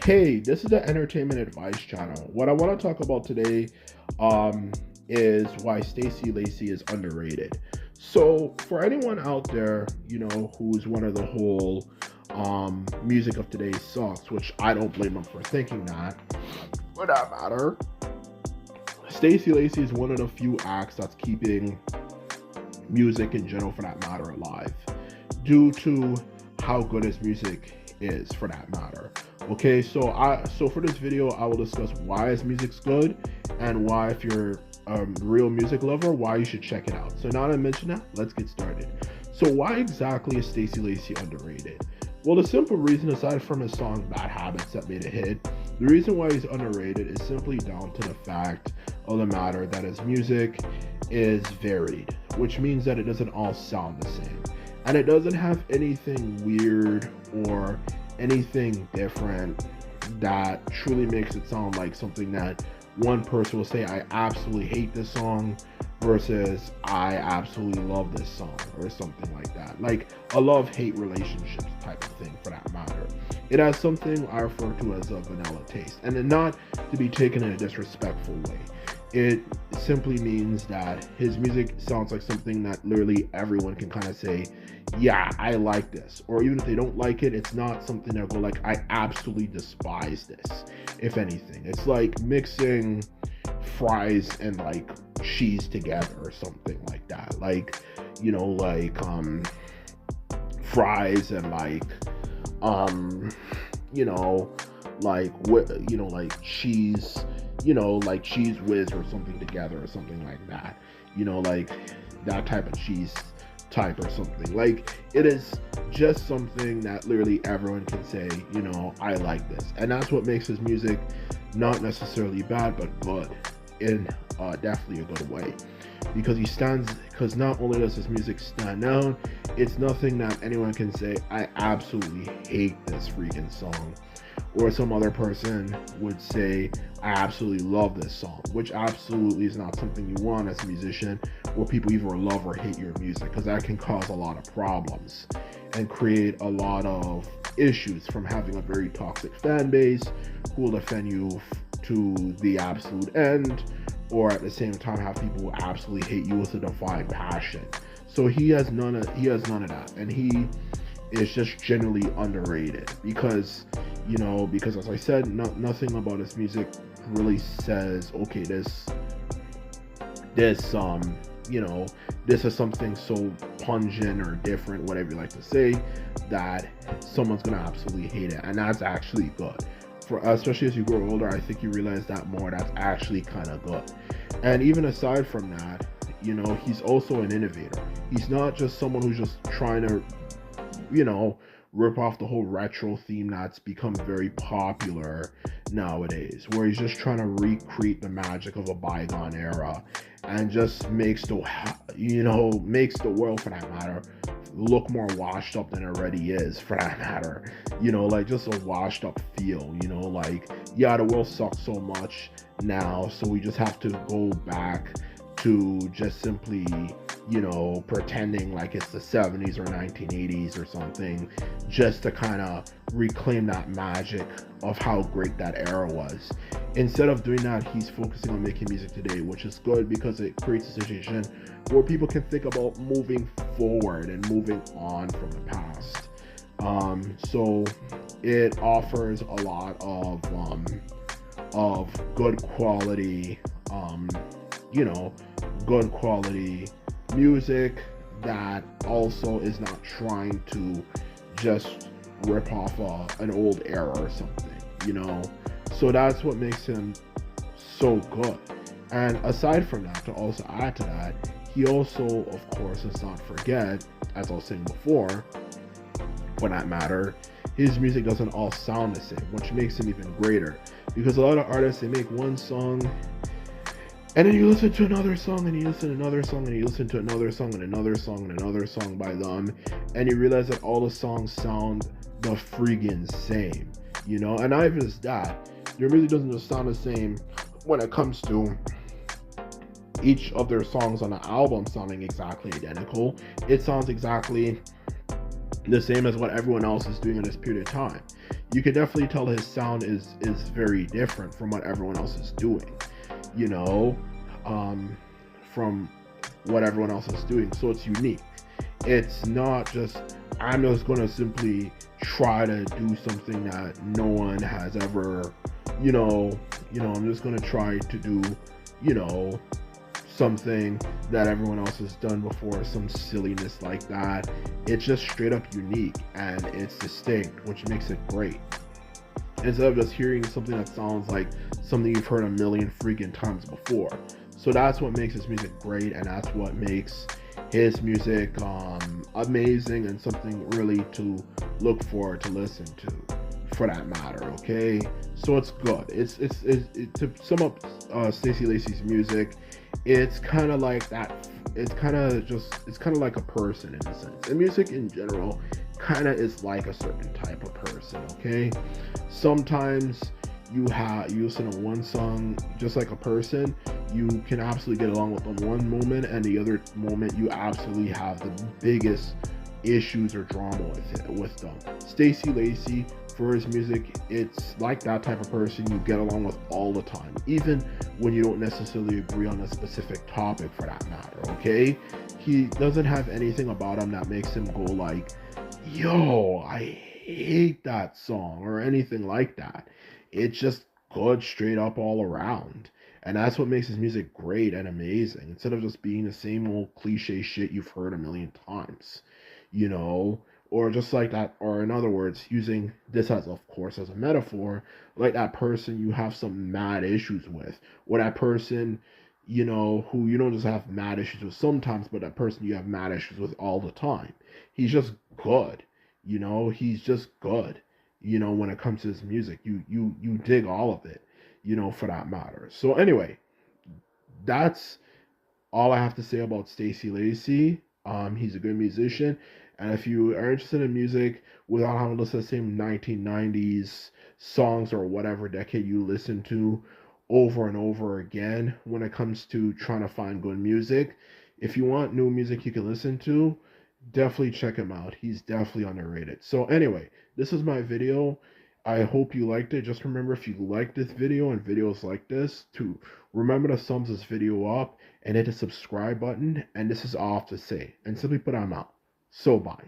Hey, this is the Entertainment Advice channel. What I want to talk about today is why Stacey Lacy is underrated. So, for anyone out there, who's one of the whole music of today sucks, which I don't blame them for thinking that. For that matter, Stacey Lacy is one of the few acts that's keeping music in general, for that matter, alive, due to how good his music is, for that matter. Okay, so for this video, I will discuss why his music's good and why, if you're a real music lover, why you should check it out. So now that I mentioned that, let's get started. So why exactly is Stacey Lacy underrated? Well, the simple reason, aside from his song Bad Habits that made a hit, the reason why he's underrated is simply down to the fact of the matter that his music is varied, which means that it doesn't all sound the same. And it doesn't have anything weird or anything different that truly makes it sound like something that one person will say, I absolutely hate this song, versus I absolutely love this song, or something like that. Like a love-hate relationships type of thing, for that matter. It has something I refer to as a vanilla taste, and then not to be taken in a disrespectful way. It simply means that his music sounds like something that literally everyone can kind of say, yeah, I like this. Or even if they don't like it, it's not something they'll go like, I absolutely despise this. If anything, it's like mixing fries and like cheese together or something like that. Like, fries and like cheese, like cheese whiz or something together, or something like that. Like that type of cheese type or something. Like, it is just something that literally everyone can say, I like this. And that's what makes his music not necessarily bad, but good in definitely a good way. Because not only does his music stand out, it's nothing that anyone can say, I absolutely hate this freaking song. Or some other person would say, I absolutely love this song, which absolutely is not something you want as a musician, or people either love or hate your music, because that can cause a lot of problems and create a lot of issues, from having a very toxic fan base who will defend you to the absolute end, or at the same time have people who absolutely hate you with a divine passion. So he has none of that, and he is just generally underrated because as I said, nothing about his music really says, okay, this is something so pungent or different, whatever you like to say, that someone's gonna absolutely hate it. And that's actually good. Especially as you grow older, I think you realize that more. That's actually kind of good. And even aside from that, he's also an innovator. He's not just someone who's just trying to, rip off the whole retro theme that's become very popular nowadays, where he's just trying to recreate the magic of a bygone era and just makes the world, for that matter, look more washed up than it already is, for that matter. Like just a washed up feel, the world sucks so much now, so we just have to go back to just simply pretending like it's the 70s or 1980s or something, just to kind of reclaim that magic of how great that era was. Instead of doing that, he's focusing on making music today, which is good because it creates a situation where people can think about moving forward and moving on from the past. So it offers a lot of good quality good quality music that also is not trying to just rip off an old era or something, so that's what makes him so good. And aside from that, to also add to that, he also, of course, let's not forget, as I was saying before, for that matter, his music doesn't all sound the same, which makes him even greater. Because a lot of artists, they make one song, and then you listen to another song, and you listen to another song, and you listen to another song, and another song, and another song by them, and you realize that all the songs sound the friggin' same, And not even just that, their music doesn't just sound the same when it comes to each of their songs on the album sounding exactly identical. It sounds exactly the same as what everyone else is doing in this period of time. you can definitely tell his sound is very different from what everyone else is doing, you know, um, from what everyone else is doing. So it's unique. It's not just I'm just gonna simply try to do something that no one has ever, you know, I'm just gonna try to do, you know, something that everyone else has done before, some silliness like that. It's just straight up unique and it's distinct, which makes it great. Instead of just hearing something that sounds like something you've heard a million freaking times before. So that's what makes his music great, and that's what makes his music amazing and something really to look forward to listen to, for that matter. Okay, so it's good. To sum up Stacey Lacy's music, it's kind of like that. It's kind of like a person in a sense. And music in general kind of is like a certain type of person. Okay, sometimes you listen to one song just like a person, you can absolutely get along with them one moment, and the other moment you absolutely have the biggest issues or drama with them. Stacey Lacy, for his music, it's like that type of person you get along with all the time, even when you don't necessarily agree on a specific topic, for that matter. Okay, he doesn't have anything about him that makes him go like, yo, I hate that song, or anything like that. It's just good straight up all around. And that's what makes his music great and amazing, instead of just being the same old cliche shit you've heard a million times, you know? Or just like that, or in other words, using this as, of course, as a metaphor, like that person you have some mad issues with, or that person, who you don't just have mad issues with sometimes, but that person you have mad issues with all the time. He's just good, he's just good, when it comes to his music. You dig all of it, for that matter. So anyway, that's all I have to say about Stacey Lacy. He's a good musician, and if you are interested in music without having to listen to the same 1990s songs or whatever decade you listen to over and over again, when it comes to trying to find good music, if you want new music you can listen to, definitely check him out. He's definitely underrated. So anyway, this is my video. I hope you liked it. Just remember, if you like this video and videos like this, to remember to thumbs this video up and hit the subscribe button. And this is all I have to say. And simply put, I'm out. So bye.